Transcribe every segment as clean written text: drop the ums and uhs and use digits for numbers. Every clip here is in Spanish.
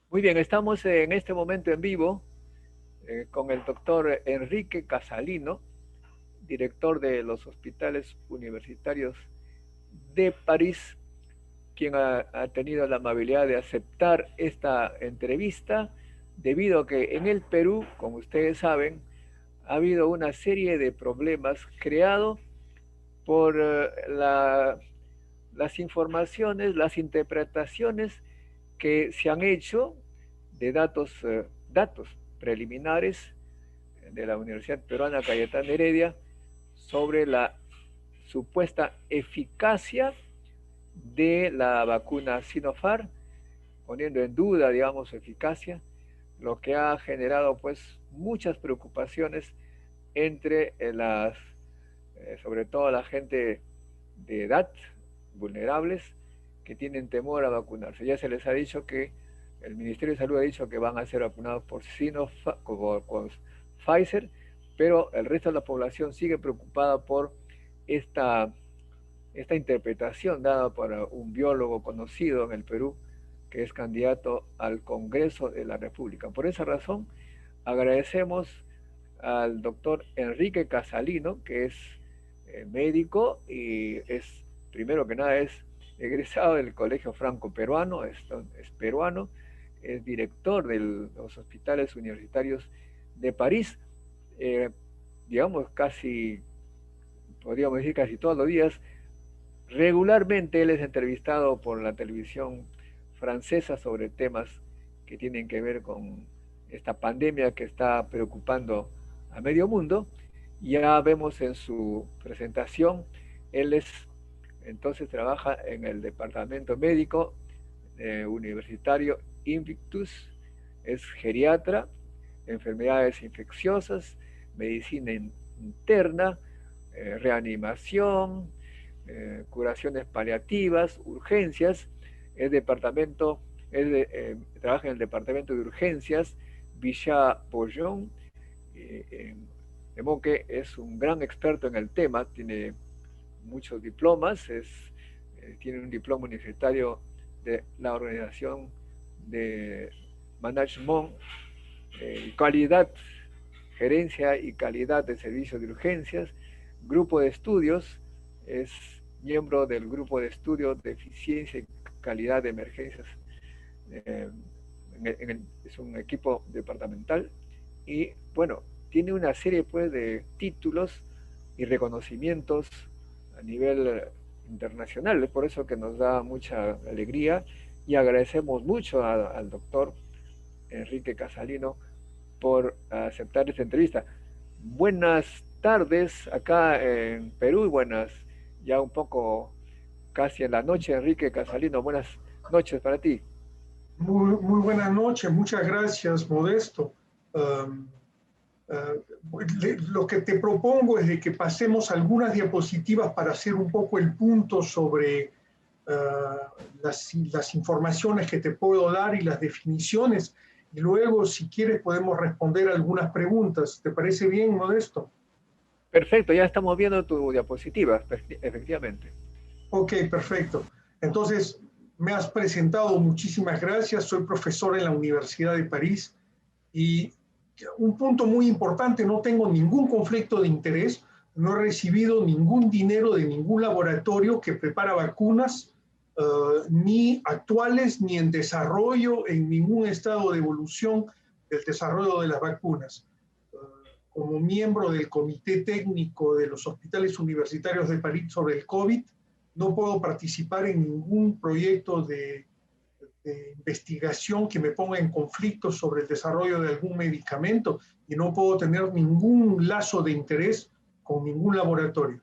Muy bien, estamos en este momento en vivo con el doctor Enrique Casalino, director de los hospitales universitarios de París, quien ha tenido la amabilidad de aceptar esta entrevista debido a que en el Perú, como ustedes saben, ha habido una serie de problemas creados por las informaciones, las interpretaciones que se han hecho de datos preliminares de la Universidad Peruana Cayetana Heredia sobre la supuesta eficacia de la vacuna Sinopharm, poniendo en duda, digamos, su eficacia, lo que ha generado pues muchas preocupaciones entre sobre todo la gente de edad, vulnerables, que tienen temor a vacunarse. Ya se les ha dicho que el Ministerio de Salud ha dicho que van a ser vacunados por con Pfizer, pero el resto de la población sigue preocupada por esta, esta interpretación dada por un biólogo conocido en el Perú, que es candidato al Congreso de la República. Por esa razón, agradecemos al doctor Enrique Casalino, que es médico y primero que nada, es egresado del Colegio Franco Peruano, es peruano, es director de los hospitales universitarios de París, eh, digamos casi, podríamos decir casi todos los días. Regularmente él es entrevistado por la televisión francesa sobre temas que tienen que ver con esta pandemia que está preocupando a medio mundo. Ya vemos en su presentación, él entonces trabaja en el departamento médico universitario Invictus, es geriatra, enfermedades infecciosas, medicina interna, reanimación, curaciones paliativas, urgencias, trabaja en el departamento de urgencias Villa Bollón. De modo que es un gran experto en el tema, tiene muchos diplomas, tiene un diploma universitario de la Organización de Management Calidad, Gerencia y Calidad de Servicios de Urgencias, grupo de estudios, es miembro del grupo de estudios de eficiencia y calidad de emergencias, eh, es un equipo departamental y bueno, tiene una serie pues de títulos y reconocimientos a nivel internacional, es por eso que nos da mucha alegría y agradecemos mucho al doctor Enrique Casalino por aceptar esta entrevista. Buenas tardes acá en Perú y buenas, ya un poco casi en la noche, Enrique Casalino, buenas noches para ti. Muy buenas noches, muchas gracias, Modesto. Um, lo que te propongo es de que pasemos algunas diapositivas para hacer un poco el punto sobre las informaciones que te puedo dar y las definiciones. Y luego, si quieres, podemos responder algunas preguntas. ¿Te parece bien, Modesto? Perfecto, ya estamos viendo tu diapositiva, efectivamente. Ok, perfecto. Entonces, me has presentado, muchísimas gracias. Soy profesor en la Universidad de París y un punto muy importante, no tengo ningún conflicto de interés, no he recibido ningún dinero de ningún laboratorio que prepara vacunas, ni actuales, ni en desarrollo, en ningún estado de evolución del desarrollo de las vacunas. Como miembro del Comité Técnico de los Hospitales Universitarios de París sobre el COVID, no puedo participar en ningún proyecto de investigación que me ponga en conflicto sobre el desarrollo de algún medicamento y no puedo tener ningún lazo de interés con ningún laboratorio.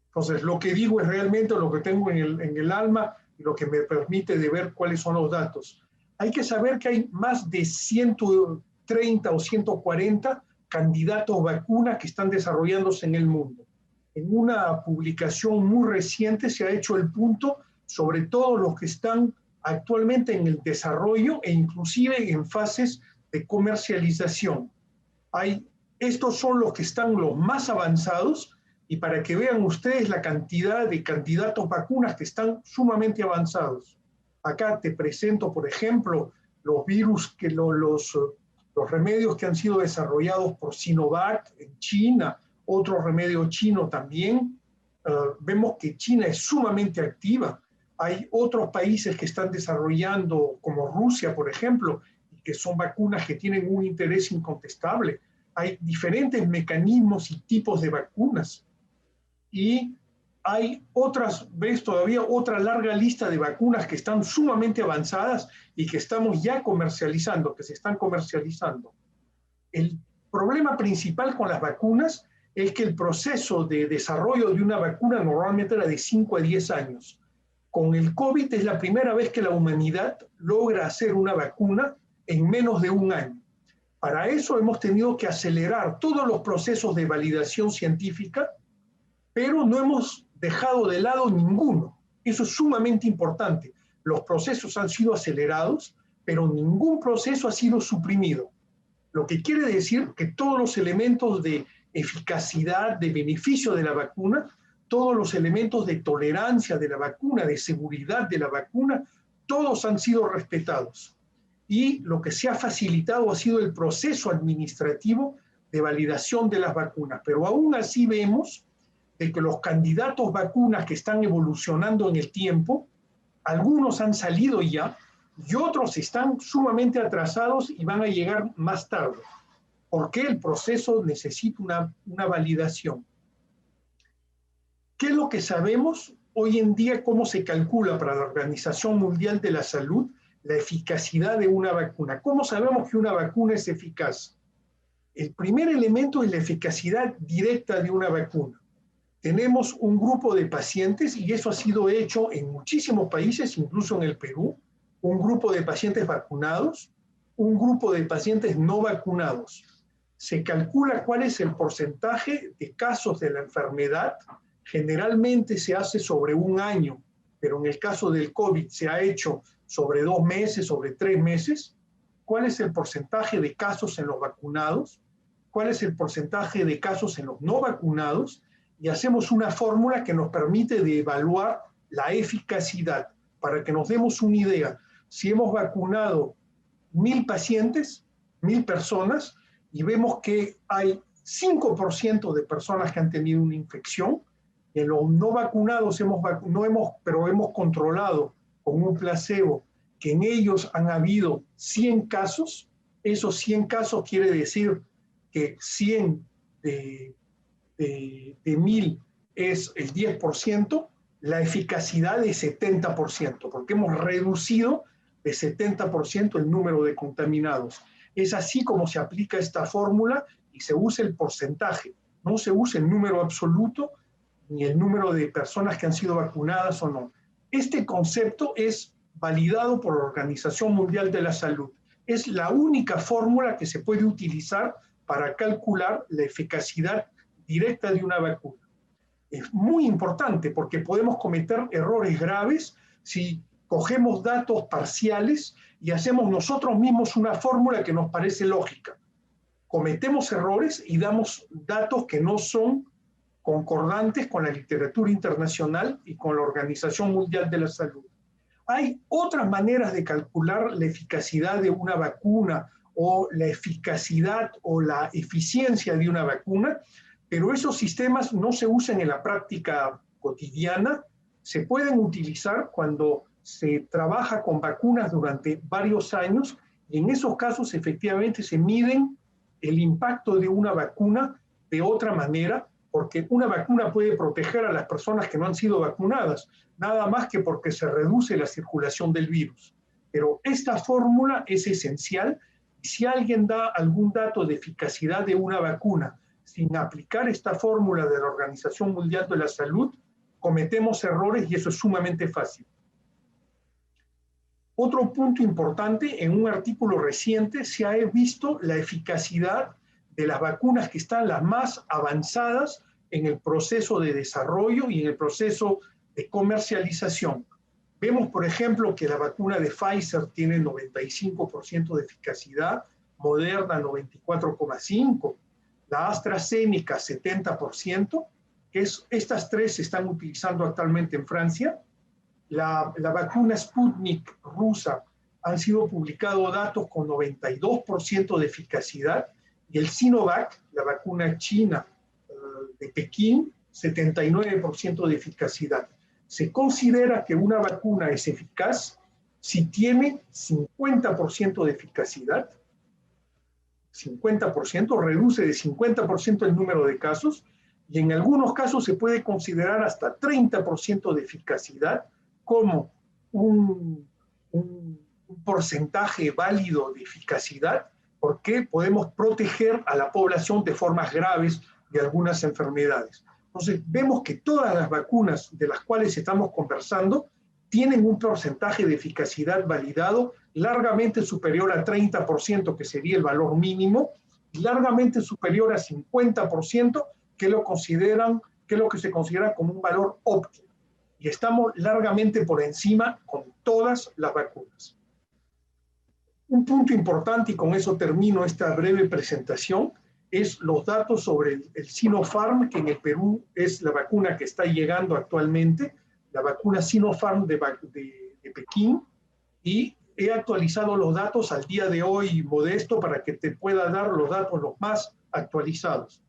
Entonces, lo que digo es realmente lo que tengo en el alma y lo que me permite de ver cuáles son los datos. Hay que saber que hay más de 130 o 140 candidatos vacunas que están desarrollándose en el mundo. En una publicación muy reciente se ha hecho el punto sobre todos los que están actualmente en el desarrollo e inclusive en fases de comercialización. Estos son los que están los más avanzados y para que vean ustedes la cantidad de candidatos vacunas que están sumamente avanzados. Acá te presento, por ejemplo, los virus, los remedios que han sido desarrollados por Sinovac en China, otro remedio chino también. Vemos que China es sumamente activa. Hay otros países que están desarrollando, como Rusia, por ejemplo, que son vacunas que tienen un interés incontestable. Hay diferentes mecanismos y tipos de vacunas. Y hay ves todavía otra larga lista de vacunas que están sumamente avanzadas y que estamos ya comercializando, que se están comercializando. El problema principal con las vacunas es que el proceso de desarrollo de una vacuna normalmente era de 5 a 10 años. Con el COVID es la primera vez que la humanidad logra hacer una vacuna en menos de un año. Para eso hemos tenido que acelerar todos los procesos de validación científica, pero no hemos dejado de lado ninguno. Eso es sumamente importante. Los procesos han sido acelerados, pero ningún proceso ha sido suprimido. Lo que quiere decir que todos los elementos de eficacidad, de beneficio de la vacuna, todos los elementos de tolerancia de la vacuna, de seguridad de la vacuna, todos han sido respetados. Y lo que se ha facilitado ha sido el proceso administrativo de validación de las vacunas. Pero aún así vemos de que los candidatos vacunas que están evolucionando en el tiempo, algunos han salido ya y otros están sumamente atrasados y van a llegar más tarde, porque el proceso necesita una validación. ¿Qué es lo que sabemos hoy en día? ¿Cómo se calcula para la Organización Mundial de la Salud la eficacidad de una vacuna? ¿Cómo sabemos que una vacuna es eficaz? El primer elemento es la eficacidad directa de una vacuna. Tenemos un grupo de pacientes, y eso ha sido hecho en muchísimos países, incluso en el Perú, un grupo de pacientes vacunados, un grupo de pacientes no vacunados. Se calcula cuál es el porcentaje de casos de la enfermedad. Generalmente se hace sobre un año, pero en el caso del COVID se ha hecho sobre 2 meses, sobre 3 meses. ¿Cuál es el porcentaje de casos en los vacunados? ¿Cuál es el porcentaje de casos en los no vacunados? Y hacemos una fórmula que nos permite de evaluar la eficacidad. Para que nos demos una idea, si hemos vacunado 1.000 pacientes, 1.000 personas, y vemos que hay 5% de personas que han tenido una infección, en los no vacunados pero hemos controlado con un placebo que en ellos han habido 100 casos, esos 100 casos quiere decir que 100 de 1.000 es el 10%, la eficacidad es 70%, porque hemos reducido de 70% el número de contaminados. Es así como se aplica esta fórmula y se usa el porcentaje, no se usa el número absoluto ni el número de personas que han sido vacunadas o no. Este concepto es validado por la Organización Mundial de la Salud. Es la única fórmula que se puede utilizar para calcular la eficacidad directa de una vacuna. Es muy importante porque podemos cometer errores graves si cogemos datos parciales y hacemos nosotros mismos una fórmula que nos parece lógica. Cometemos errores y damos datos que no son concordantes con la literatura internacional y con la Organización Mundial de la Salud. Hay otras maneras de calcular la eficacidad de una vacuna o la eficacidad o la eficiencia de una vacuna, pero esos sistemas no se usan en la práctica cotidiana. Se pueden utilizar cuando se trabaja con vacunas durante varios años y en esos casos efectivamente se miden el impacto de una vacuna de otra manera, porque una vacuna puede proteger a las personas que no han sido vacunadas, nada más que porque se reduce la circulación del virus. Pero esta fórmula es esencial y si alguien da algún dato de eficacidad de una vacuna sin aplicar esta fórmula de la Organización Mundial de la Salud, cometemos errores y eso es sumamente fácil. Otro punto importante, en un artículo reciente se ha visto la eficacidad de las vacunas que están las más avanzadas en el proceso de desarrollo y en el proceso de comercialización. Vemos, por ejemplo, que la vacuna de Pfizer tiene 95% de eficacidad, Moderna 94,5%, la AstraZeneca 70%, que estas tres se están utilizando actualmente en Francia. La vacuna Sputnik rusa han sido publicados datos con 92% de eficacidad, y el Sinovac, la vacuna china de Pekín, 79% de eficacidad. Se considera que una vacuna es eficaz si tiene 50% de eficacidad, 50%, reduce de 50% el número de casos, y en algunos casos se puede considerar hasta 30% de eficacidad como un porcentaje válido de eficacidad, porque podemos proteger a la población de formas graves de algunas enfermedades. Entonces, vemos que todas las vacunas de las cuales estamos conversando tienen un porcentaje de eficacidad validado largamente superior a 30%, que sería el valor mínimo, y largamente superior a 50%, que es lo que se considera como un valor óptimo. Y estamos largamente por encima con todas las vacunas. Un punto importante, y con eso termino esta breve presentación, es los datos sobre el Sinopharm, que en el Perú es la vacuna que está llegando actualmente, la vacuna Sinopharm de Pekín, y he actualizado los datos al día de hoy, Modesto, para que te pueda dar los datos los más actualizados.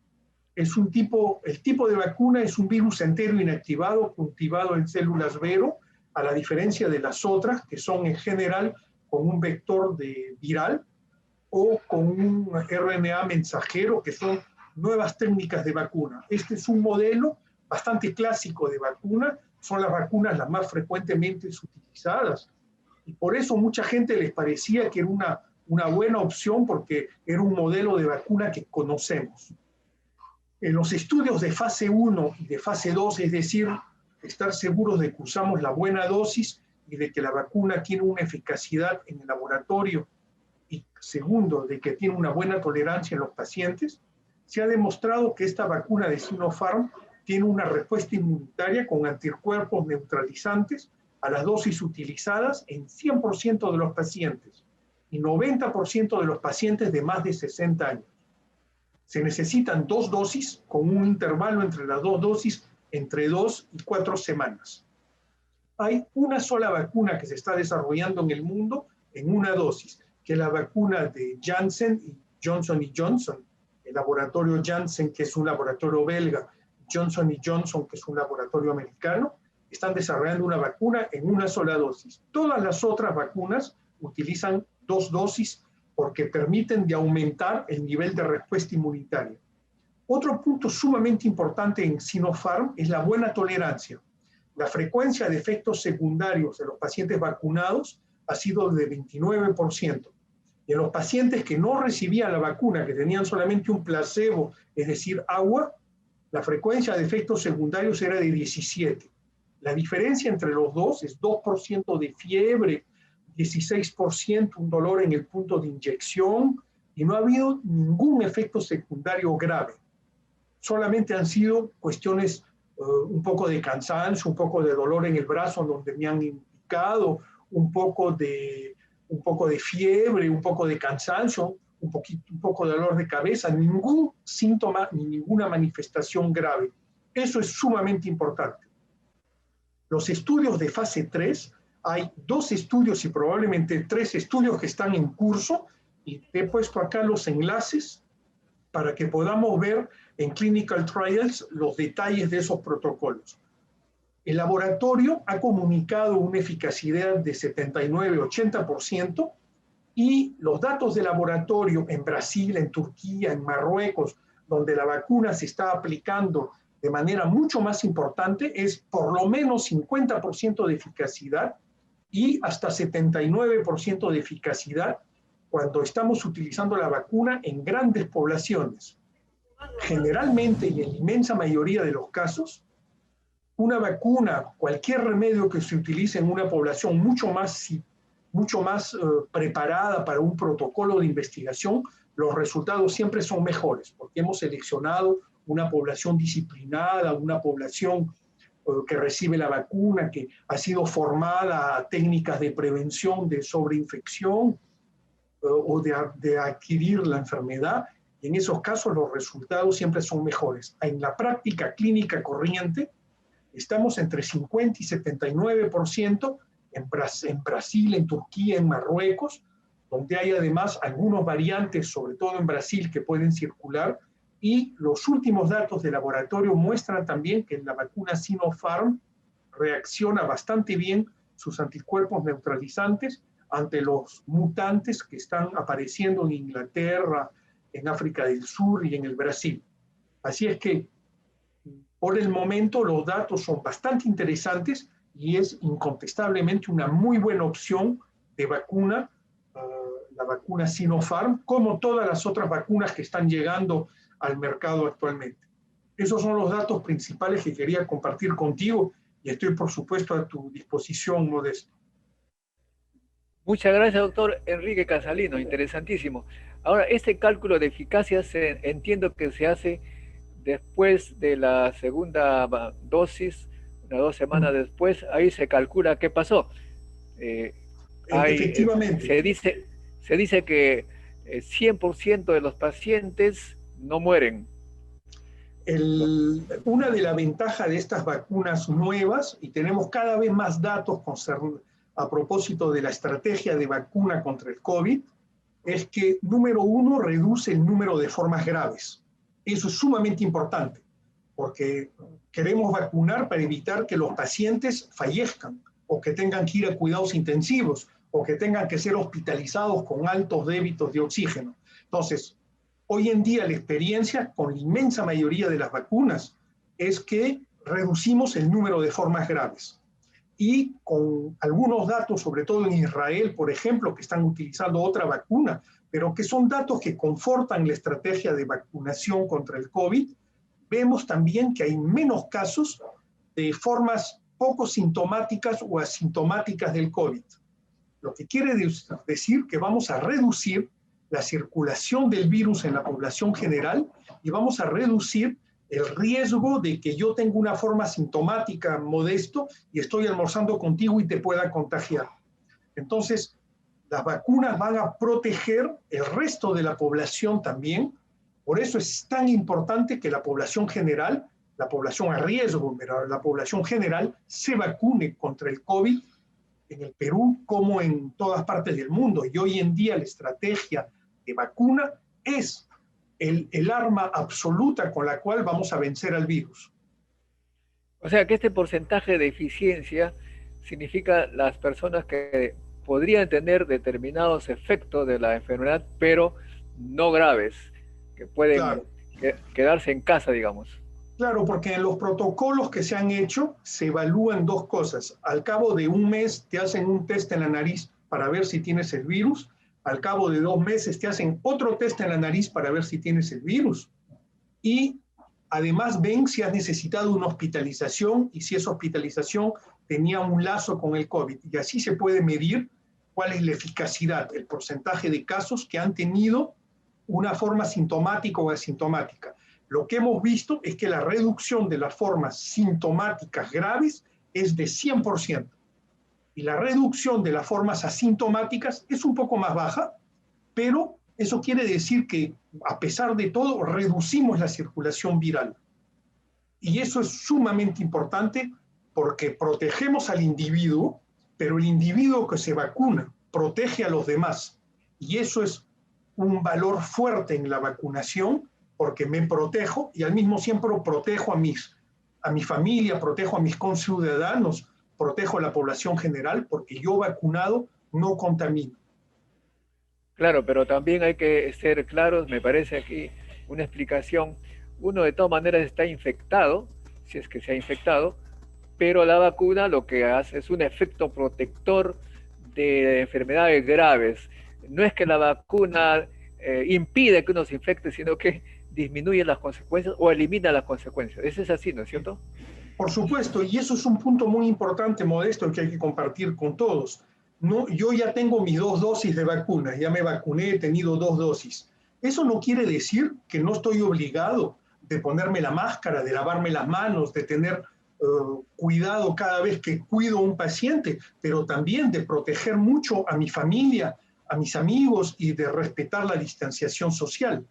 El tipo de vacuna es un virus entero inactivado, cultivado en células Vero, a la diferencia de las otras, que son en general con un vector viral o con un RNA mensajero, que son nuevas técnicas de vacuna. Este es un modelo bastante clásico de vacuna, son las vacunas las más frecuentemente utilizadas, y por eso mucha gente les parecía que era una buena opción, porque era un modelo de vacuna que conocemos. En los estudios de fase 1 y de fase 2, es decir, estar seguros de que usamos la buena dosis y de que la vacuna tiene una eficacidad en el laboratorio, y segundo, de que tiene una buena tolerancia en los pacientes, se ha demostrado que esta vacuna de Sinopharm tiene una respuesta inmunitaria con anticuerpos neutralizantes a las dosis utilizadas en 100% de los pacientes y 90% de los pacientes de más de 60 años. Se necesitan 2 dosis con un intervalo entre las 2 dosis entre 2 y 4 semanas. Hay una sola vacuna que se está desarrollando en el mundo en una dosis, que es la vacuna de Janssen y Johnson, el laboratorio Janssen, que es un laboratorio belga, Johnson Johnson, que es un laboratorio americano, están desarrollando una vacuna en una sola dosis. Todas las otras vacunas utilizan 2 dosis porque permiten de aumentar el nivel de respuesta inmunitaria. Otro punto sumamente importante en Sinopharm es la buena tolerancia. La frecuencia de efectos secundarios en los pacientes vacunados ha sido de 29%. Y en los pacientes que no recibían la vacuna, que tenían solamente un placebo, es decir, agua, la frecuencia de efectos secundarios era de 17%. La diferencia entre los dos es 2% de fiebre, 16% un dolor en el punto de inyección, y no ha habido ningún efecto secundario grave. Solamente han sido cuestiones un poco de cansancio, un poco de dolor en el brazo donde me han indicado, un poco de fiebre, un poco de cansancio, un poco de dolor de cabeza, ningún síntoma ni ninguna manifestación grave. Eso es sumamente importante. Los estudios de fase 3, hay 2 estudios y probablemente 3 estudios que están en curso, y he puesto acá los enlaces para que podamos ver en Clinical Trials los detalles de esos protocolos. El laboratorio ha comunicado una eficacidad de 79-80%, y los datos de laboratorio en Brasil, en Turquía, en Marruecos, donde la vacuna se está aplicando de manera mucho más importante, es por lo menos 50% de eficacidad y hasta 79% de eficacidad cuando estamos utilizando la vacuna en grandes poblaciones. Generalmente, y en la inmensa mayoría de los casos, una vacuna, cualquier remedio que se utilice en una población mucho más preparada para un protocolo de investigación, los resultados siempre son mejores, porque hemos seleccionado una población disciplinada, una población que recibe la vacuna, que ha sido formada a técnicas de prevención de sobreinfección o de adquirir la enfermedad, y en esos casos los resultados siempre son mejores. En la práctica clínica corriente estamos entre 50 y 79%, en Brasil, en Turquía, en Marruecos, donde hay además algunos variantes, sobre todo en Brasil, que pueden circular, y los últimos datos de laboratorio muestran también que la vacuna Sinopharm reacciona bastante bien sus anticuerpos neutralizantes ante los mutantes que están apareciendo en Inglaterra, en África del Sur y en el Brasil. Así es que, por el momento, los datos son bastante interesantes y es incontestablemente una muy buena opción de vacuna, la vacuna Sinopharm, como todas las otras vacunas que están llegando al mercado actualmente. Esos son los datos principales que quería compartir contigo y estoy, por supuesto, a tu disposición, Modesto. Muchas gracias, doctor Enrique Casalino, interesantísimo. Ahora, este cálculo de eficacia entiendo que se hace después de la segunda dosis, 2 semanas después, ahí se calcula qué pasó. Eh, Efectivamente. se dice que 100% de los pacientes no mueren. Una de las ventajas de estas vacunas nuevas, y tenemos cada vez más datos a propósito de la estrategia de vacuna contra el COVID, es que, número uno, reduce el número de formas graves. Eso es sumamente importante, porque queremos vacunar para evitar que los pacientes fallezcan, o que tengan que ir a cuidados intensivos, o que tengan que ser hospitalizados con altos débitos de oxígeno. Entonces, hoy en día la experiencia con la inmensa mayoría de las vacunas es que reducimos el número de formas graves. Y con algunos datos, sobre todo en Israel, por ejemplo, que están utilizando otra vacuna, pero que son datos que confortan la estrategia de vacunación contra el COVID, vemos también que hay menos casos de formas poco sintomáticas o asintomáticas del COVID. Lo que quiere decir que vamos a reducir la circulación del virus en la población general y vamos a reducir el riesgo de que yo tenga una forma sintomática, Modesto, y estoy almorzando contigo y te pueda contagiar. Entonces, las vacunas van a proteger el resto de la población también. Por eso es tan importante que la población general, la población a riesgo, pero la población general se vacune contra el COVID en el Perú como en todas partes del mundo. Y hoy en día la estrategia de vacuna es el arma absoluta con la cual vamos a vencer al virus. O sea que este porcentaje de eficiencia significa las personas que podrían tener determinados efectos de la enfermedad, pero no graves, que pueden Claro. Quedarse en casa, digamos. Claro, porque en los protocolos que se han hecho se evalúan dos cosas. Al cabo de un mes te hacen un test en la nariz para ver si tienes el virus. Al cabo de 2 meses te hacen otro test en la nariz para ver si tienes el virus. Y además ven si has necesitado una hospitalización y si esa hospitalización tenía un lazo con el COVID. Y así se puede medir cuál es la eficacidad, el porcentaje de casos que han tenido una forma sintomática o asintomática. Lo que hemos visto es que la reducción de las formas sintomáticas graves es de 100%. Y la reducción de las formas asintomáticas es un poco más baja, pero eso quiere decir que, a pesar de todo, reducimos la circulación viral. Y eso es sumamente importante porque protegemos al individuo, pero el individuo que se vacuna protege a los demás. Y eso es un valor fuerte en la vacunación, porque me protejo y al mismo tiempo protejo a mi familia, protejo a mis conciudadanos, protejo a la población general, porque yo vacunado no contamino. Claro, pero también hay que ser claros, me parece aquí una explicación. Uno de todas maneras está infectado, si es que se ha infectado, pero la vacuna lo que hace es un efecto protector de enfermedades graves. No es que la vacuna impide que uno se infecte, sino que disminuye las consecuencias o elimina las consecuencias. Eso es así, ¿no es cierto? Por supuesto, y eso es un punto muy importante, Modesto, que hay que compartir con todos. No, yo ya tengo mis 2 dosis de vacunas, ya me vacuné, he tenido 2 dosis. Eso no quiere decir que no estoy obligado de ponerme la máscara, de lavarme las manos, de tener cuidado cada vez que cuido a un paciente, pero también de proteger mucho a mi familia, a mis amigos y de respetar la distanciación social.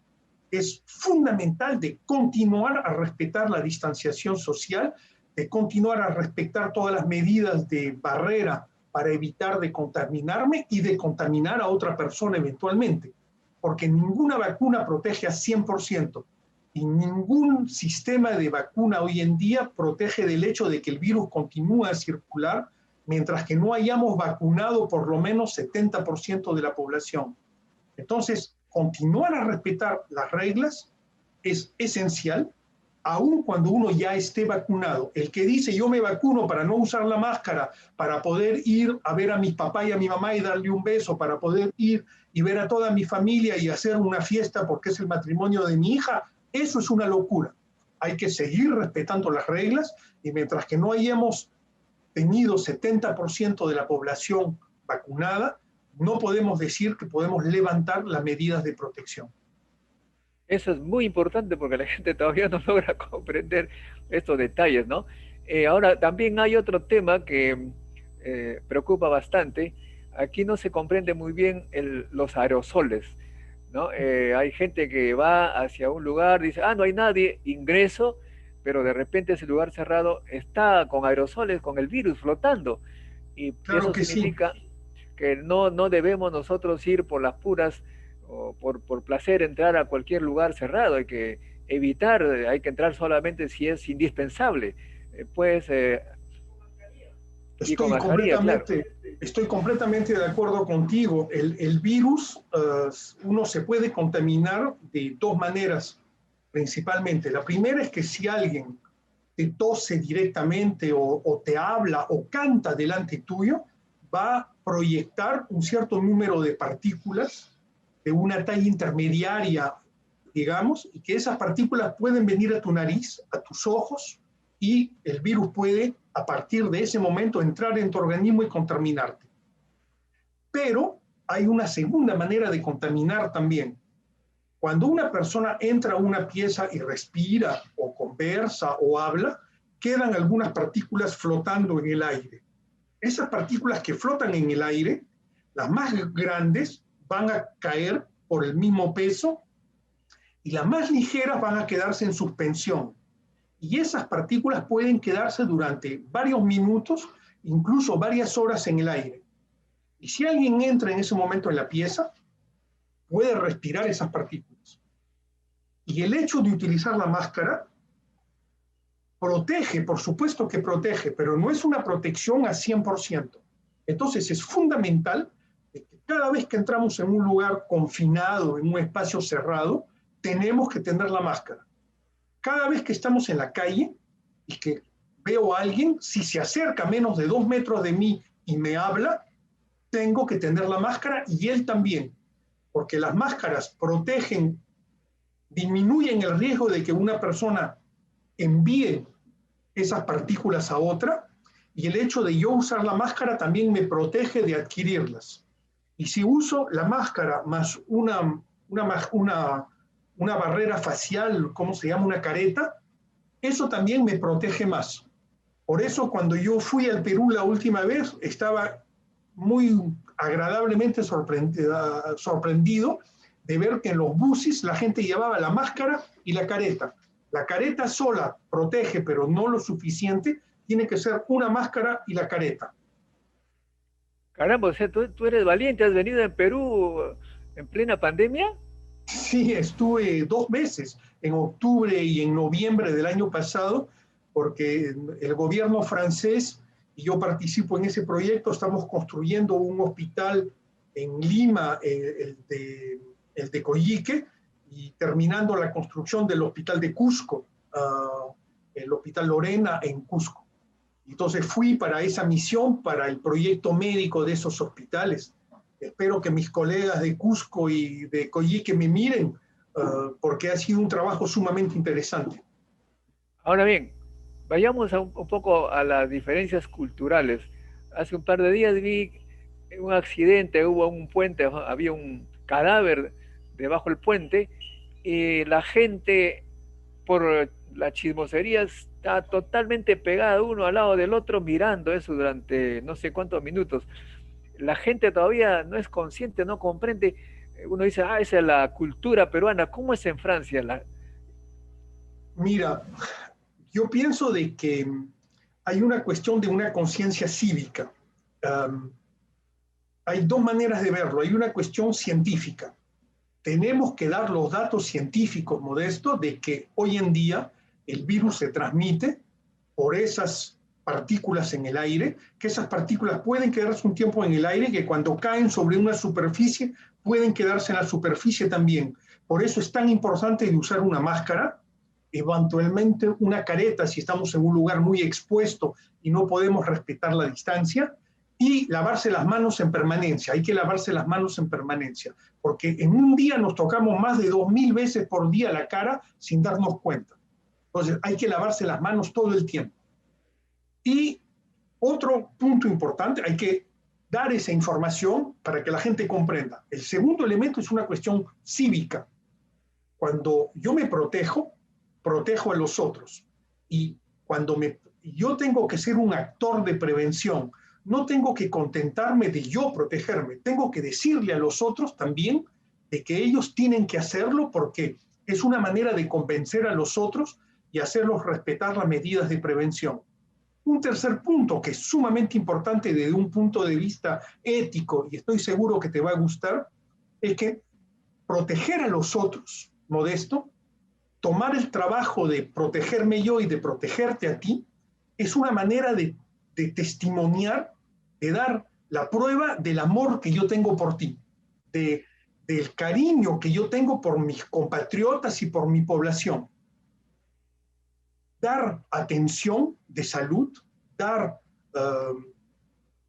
Es fundamental de continuar a respetar la distanciación social, de continuar a respetar todas las medidas de barrera para evitar de contaminarme y de contaminar a otra persona eventualmente, porque ninguna vacuna protege a 100% y ningún sistema de vacuna hoy en día protege del hecho de que el virus continúe a circular mientras que no hayamos vacunado por lo menos 70% de la población. Entonces, continuar a respetar las reglas es esencial, aun cuando uno ya esté vacunado. El que dice yo me vacuno para no usar la máscara, para poder ir a ver a mi papá y a mi mamá y darle un beso, para poder ir y ver a toda mi familia y hacer una fiesta porque es el matrimonio de mi hija, eso es una locura. Hay que seguir respetando las reglas y mientras que no hayamos tenido 70% de la población vacunada, no podemos decir que podemos levantar las medidas de protección. Eso es muy importante porque la gente todavía no logra comprender estos detalles, ¿no? Ahora, también hay otro tema que preocupa bastante. Aquí no se comprende muy bien los aerosoles, ¿no? Hay gente que va hacia un lugar, dice, no hay nadie, ingreso, pero de repente ese lugar cerrado está con aerosoles, con el virus flotando. Y Claro eso que sí. significa que no debemos nosotros ir por las puras o por placer entrar a cualquier lugar cerrado. Hay que evitar, hay que entrar solamente si es indispensable. Pues, y con mascarilla, claro. Estoy completamente de acuerdo contigo. El virus, uno se puede contaminar de dos maneras principalmente. La primera es que si alguien te tose directamente o te habla o canta delante tuyo, va a proyectar un cierto número de partículas de una talla intermediaria, digamos, y que esas partículas pueden venir a tu nariz, a tus ojos, y el virus puede, a partir de ese momento, entrar en tu organismo y contaminarte. Pero hay una segunda manera de contaminar también. Cuando una persona entra a una pieza y respira o conversa o habla, quedan algunas partículas flotando en el aire. Esas partículas que flotan en el aire, las más grandes, van a caer por el mismo peso y las más ligeras van a quedarse en suspensión. Y esas partículas pueden quedarse durante varios minutos, incluso varias horas en el aire. Y si alguien entra en ese momento en la pieza, puede respirar esas partículas. Y el hecho de utilizar la máscara protege, por supuesto que protege, pero no es una protección a 100%. Entonces es fundamental que cada vez que entramos en un lugar confinado, en un espacio cerrado, tenemos que tener la máscara. Cada vez que estamos en la calle y que veo a alguien, si se acerca a menos de 2 metros de mí y me habla, tengo que tener la máscara y él también, porque las máscaras protegen, disminuyen el riesgo de que una persona envíe esas partículas a otra, y el hecho de yo usar la máscara también me protege de adquirirlas. Y si uso la máscara más una barrera facial, ¿cómo se llama? Una careta, eso también me protege más. Por eso cuando yo fui al Perú la última vez, estaba muy agradablemente sorprendido de ver que en los buses la gente llevaba la máscara y la careta. La careta sola protege, pero no lo suficiente. Tiene que ser una máscara y la careta. Caramba, o sea, tú eres valiente, has venido en Perú en plena pandemia. Sí, estuve 2 meses, en octubre y en noviembre del año pasado, porque el gobierno francés, y yo participo en ese proyecto, estamos construyendo un hospital en Lima, el de Coyique, y terminando la construcción del hospital de Cusco, el hospital Lorena en Cusco. Entonces fui para esa misión, para el proyecto médico de esos hospitales. Espero que mis colegas de Cusco y de Coyique me miren, porque ha sido un trabajo sumamente interesante. Ahora bien, vayamos un poco a las diferencias culturales. Hace un par de días vi un accidente, hubo un puente, había un cadáver debajo del puente y la gente por la chismosería está totalmente pegada uno al lado del otro mirando eso durante no sé cuántos minutos. La gente todavía no es consciente, no comprende. Uno dice, esa es la cultura peruana. ¿Cómo es en Francia? Mira, yo pienso de que hay una cuestión de una conciencia cívica. um, hay dos maneras de verlo. Hay una cuestión científica. Tenemos que dar los datos científicos, Modesto, de que hoy en día el virus se transmite por esas partículas en el aire, que esas partículas pueden quedarse un tiempo en el aire, que cuando caen sobre una superficie pueden quedarse en la superficie también. Por eso es tan importante de usar una máscara, eventualmente una careta si estamos en un lugar muy expuesto y no podemos respetar la distancia, y lavarse las manos en permanencia. Hay que lavarse las manos en permanencia, porque en un día nos tocamos más de 2000 veces por día la cara sin darnos cuenta. Entonces hay que lavarse las manos todo el tiempo. Y otro punto importante, hay que dar esa información para que la gente comprenda. El segundo elemento es una cuestión cívica. Cuando yo me protejo, protejo a los otros. Y cuando yo tengo que ser un actor de prevención, no tengo que contentarme de yo protegerme, tengo que decirle a los otros también de que ellos tienen que hacerlo, porque es una manera de convencer a los otros y hacerlos respetar las medidas de prevención. Un tercer punto que es sumamente importante desde un punto de vista ético, y estoy seguro que te va a gustar, es que proteger a los otros, Modesto, tomar el trabajo de protegerme yo y de protegerte a ti, es una manera de testimoniar, de dar la prueba del amor que yo tengo por ti, del cariño que yo tengo por mis compatriotas y por mi población. Dar atención de salud, dar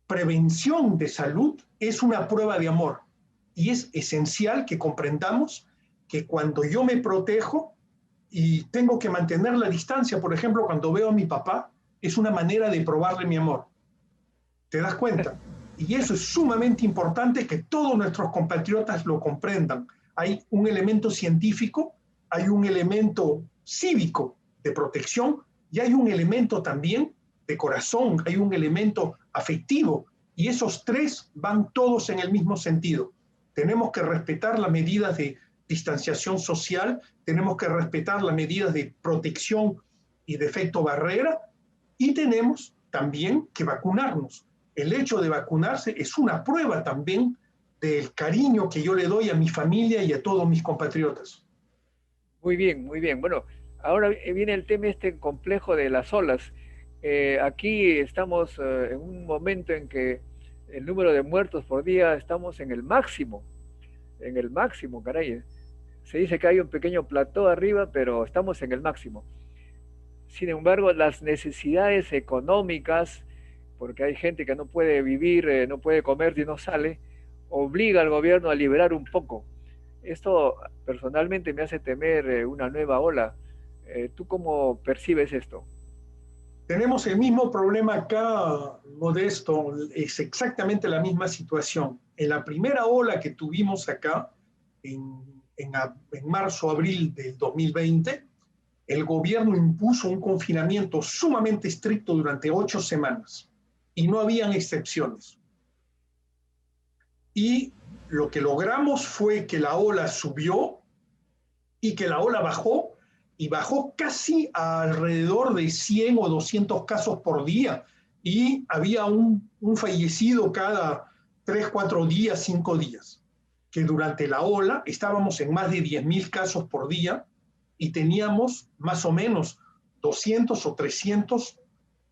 prevención de salud es una prueba de amor. Y es esencial que comprendamos que cuando yo me protejo y tengo que mantener la distancia, por ejemplo, cuando veo a mi papá, es una manera de probarle mi amor. ¿Te das cuenta? Y eso es sumamente importante que todos nuestros compatriotas lo comprendan. Hay un elemento científico, hay un elemento cívico de protección y hay un elemento también de corazón, hay un elemento afectivo. Y esos tres van todos en el mismo sentido. Tenemos que respetar las medidas de distanciación social, tenemos que respetar las medidas de protección y de efecto barrera, y tenemos también que vacunarnos. El hecho de vacunarse es una prueba también del cariño que yo le doy a mi familia y a todos mis compatriotas. Muy bien, muy bien. Bueno, ahora viene el tema este complejo de las olas. Aquí estamos en un momento en que el número de muertos por día estamos en el máximo, caray. Se dice que hay un pequeño plató arriba, pero estamos en el máximo. Sin embargo, las necesidades económicas, porque hay gente que no puede vivir, no puede comer si no sale, obliga al gobierno a liberar un poco. Esto personalmente me hace temer una nueva ola. ¿Tú cómo percibes esto? Tenemos el mismo problema acá, Modesto, es exactamente la misma situación. En la primera ola que tuvimos acá, en marzo, abril del 2020, el gobierno impuso un confinamiento sumamente estricto durante 8 semanas y no habían excepciones. Y lo que logramos fue que la ola subió y que la ola bajó, y bajó casi a alrededor de 100 o 200 casos por día, y había un fallecido cada 3, 4 días, 5 días, que durante la ola estábamos en más de 10.000 casos por día y teníamos más o menos 200 o 300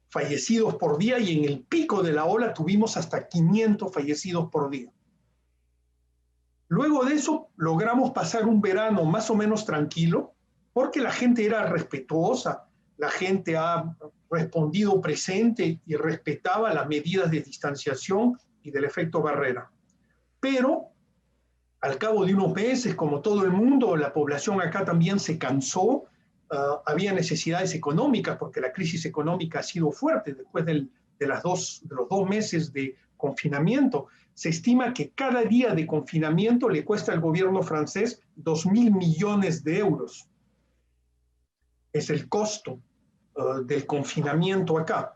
fallecidos por día, y en el pico de la ola tuvimos hasta 500 fallecidos por día. Luego de eso logramos pasar un verano más o menos tranquilo, porque la gente era respetuosa, la gente ha respondido presente y respetaba las medidas de distanciación y del efecto barrera. Pero al cabo de unos meses, como todo el mundo, la población acá también se cansó, había necesidades económicas, porque la crisis económica ha sido fuerte después de los 2 meses de confinamiento. Se estima que cada día de confinamiento le cuesta al gobierno francés 2.000 millones de euros. Es el costo del confinamiento acá.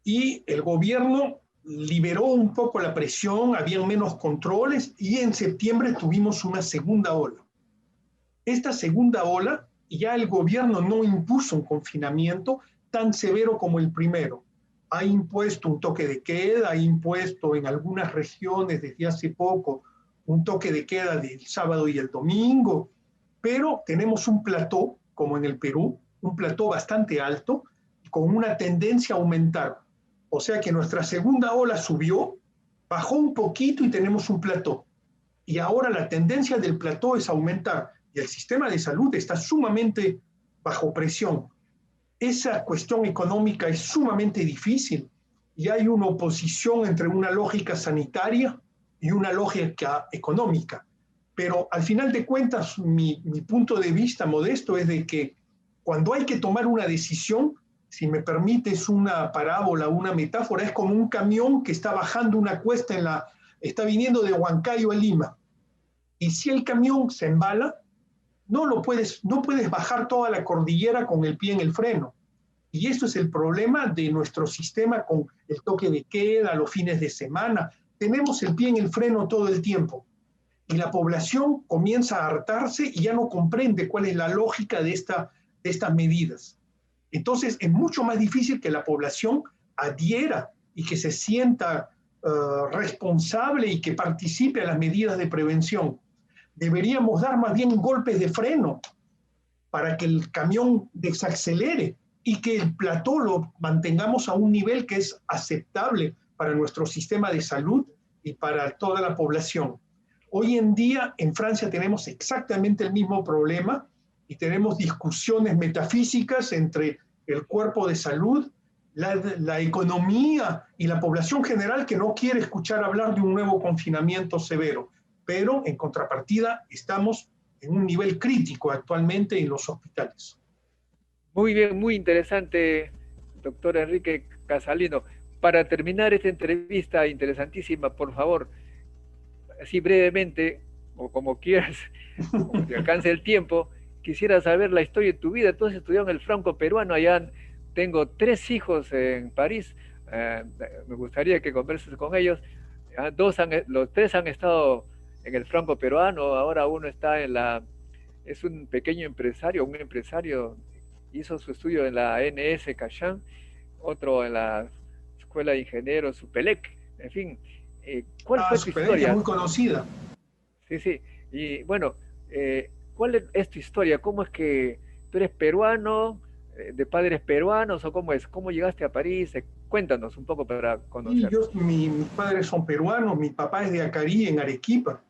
Y el gobierno liberó un poco la presión, había menos controles, y en septiembre tuvimos una segunda ola. Esta segunda ola, ya el gobierno no impuso un confinamiento tan severo como el primero. ha impuesto un toque de queda, ha impuesto en algunas regiones desde hace poco un toque de queda del sábado y el domingo, pero tenemos un plató, como en el Perú, un plató bastante alto, con una tendencia a aumentar. O sea que nuestra segunda ola subió, bajó un poquito y tenemos un plató. Y ahora la tendencia del plató es aumentar y el sistema de salud está sumamente bajo presión. Esa cuestión económica es sumamente difícil y hay una oposición entre una lógica sanitaria y una lógica económica. Pero al final de cuentas, mi punto de vista modesto es de que cuando hay que tomar una decisión, si me permites una parábola, una metáfora, es como un camión que está bajando una cuesta está viniendo de Huancayo a Lima. Y si el camión se embala, no puedes bajar toda la cordillera con el pie en el freno. Y eso es el problema de nuestro sistema con el toque de queda, los fines de semana. Tenemos el pie en el freno todo el tiempo. Y la población comienza a hartarse y ya no comprende cuál es la lógica de estas medidas. Entonces es mucho más difícil que la población adhiera y que se sienta responsable y que participe a las medidas de prevención. Deberíamos dar más bien golpes de freno para que el camión desacelere y que el plató lo mantengamos a un nivel que es aceptable para nuestro sistema de salud y para toda la población. Hoy en día en Francia tenemos exactamente el mismo problema y tenemos discusiones metafísicas entre el cuerpo de salud, la economía y la población general que no quiere escuchar hablar de un nuevo confinamiento severo. Pero en contrapartida estamos en un nivel crítico actualmente en los hospitales. Muy bien, muy interesante, doctor Enrique Casalino. Para terminar esta entrevista interesantísima, por favor, así brevemente, o como quieras, como te alcance el tiempo, quisiera saber la historia de tu vida. Entonces estudiaron el franco peruano, allá tengo 3 hijos en París, me gustaría que converses con ellos. Los 3 han estado en el franco peruano, ahora uno está es un pequeño empresario, un empresario, hizo su estudio en la NS Cachan, otro en la Escuela de Ingenieros Supelec, en fin. ¿Cuál fue tu Supelec es historia? muy conocida. Sí, sí. Y bueno, ¿cuál es tu historia? ¿Cómo es que tú eres peruano, de padres peruanos, o cómo es? ¿Cómo llegaste a París? Cuéntanos un poco para Y conocer. mis padres son peruanos, mi papá es de Acarí, en Arequipa.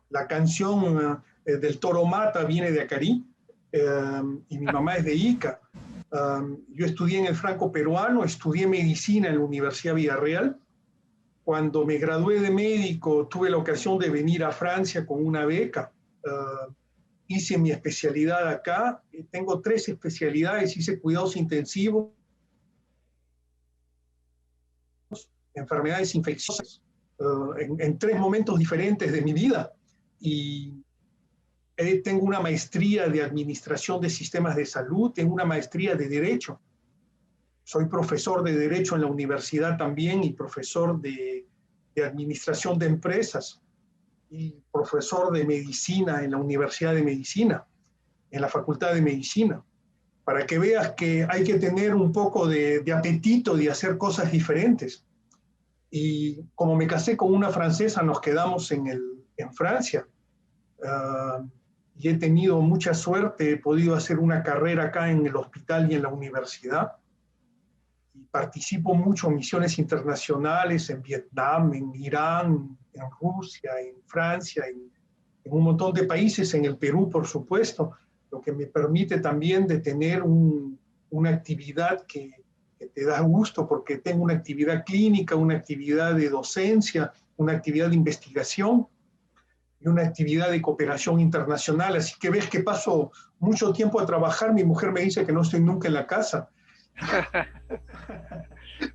La canción del Toro Mata viene de Acarí, y mi mamá es de Ica. Yo estudié en el franco peruano, estudié medicina en la Universidad Villarreal. Cuando me gradué de médico, tuve la ocasión de venir a Francia con una beca. Hice mi especialidad acá. Tengo 3 especialidades. Hice cuidados intensivos, enfermedades infecciosas, en 3 momentos diferentes de mi vida. Y tengo una maestría de administración de sistemas de salud, tengo una maestría de derecho. Soy profesor de derecho en la universidad también y profesor de administración de empresas y profesor de medicina en la Universidad de Medicina, en la Facultad de Medicina, para que veas que hay que tener un poco de apetito de hacer cosas diferentes. Y como me casé con una francesa, nos quedamos en Francia. Y he tenido mucha suerte, he podido hacer una carrera acá en el hospital y en la universidad. Y participo mucho en misiones internacionales en Vietnam, en Irán, en Rusia, en Francia, en un montón de países, en el Perú, por supuesto, lo que me permite también de tener una actividad que te da gusto, porque tengo una actividad clínica, una actividad de docencia, una actividad de investigación y una actividad de cooperación internacional. Así que ves que paso mucho tiempo a trabajar. Mi mujer me dice que no estoy nunca en la casa.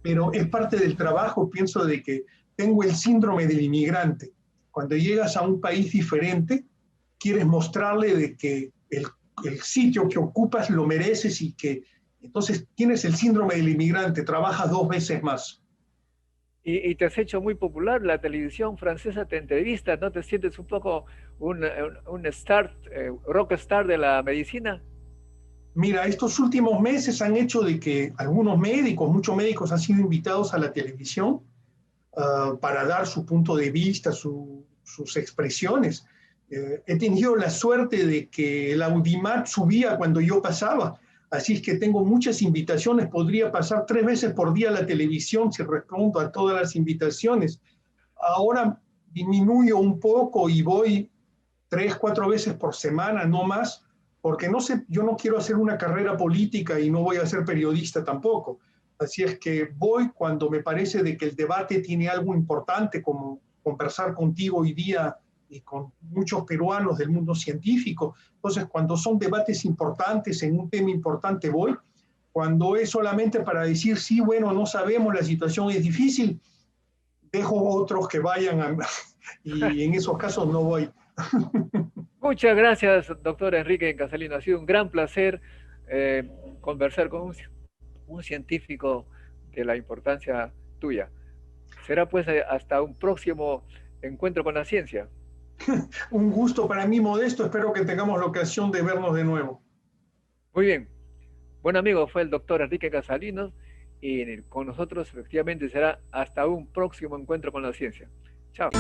Pero es parte del trabajo. Pienso de que tengo el síndrome del inmigrante. Cuando llegas a un país diferente, quieres mostrarle de que el sitio que ocupas lo mereces y que entonces tienes el síndrome del inmigrante, trabajas 2 veces más. Y te has hecho muy popular, la televisión francesa te entrevista, ¿no te sientes un poco un rock star de la medicina? Mira, estos últimos meses han hecho de que algunos médicos, muchos médicos han sido invitados a la televisión para dar su punto de vista, sus expresiones. He tenido la suerte de que el Audimat subía cuando yo pasaba, así es que tengo muchas invitaciones, podría pasar 3 veces por día a la televisión si respondo a todas las invitaciones. Ahora disminuyo un poco y voy 3, 4 veces por semana, no más, porque no sé, yo no quiero hacer una carrera política y no voy a ser periodista tampoco. Así es que voy cuando me parece de que el debate tiene algo importante, como conversar contigo hoy día y con muchos peruanos del mundo científico. Entonces, cuando son debates importantes en un tema importante, voy. Cuando es solamente para decir, sí, bueno, no sabemos, la situación es difícil, dejo otros que vayan y en esos casos no voy. Muchas gracias, doctor Enrique Casalino. Ha sido un gran placer conversar con un científico de la importancia tuya. Será pues hasta un próximo encuentro con la ciencia. Un gusto para mí, Modesto. Espero que tengamos la ocasión de vernos de nuevo. Muy bien. Buen amigo, fue el doctor Enrique Casalinos y con nosotros efectivamente será hasta un próximo encuentro con la ciencia. Chao.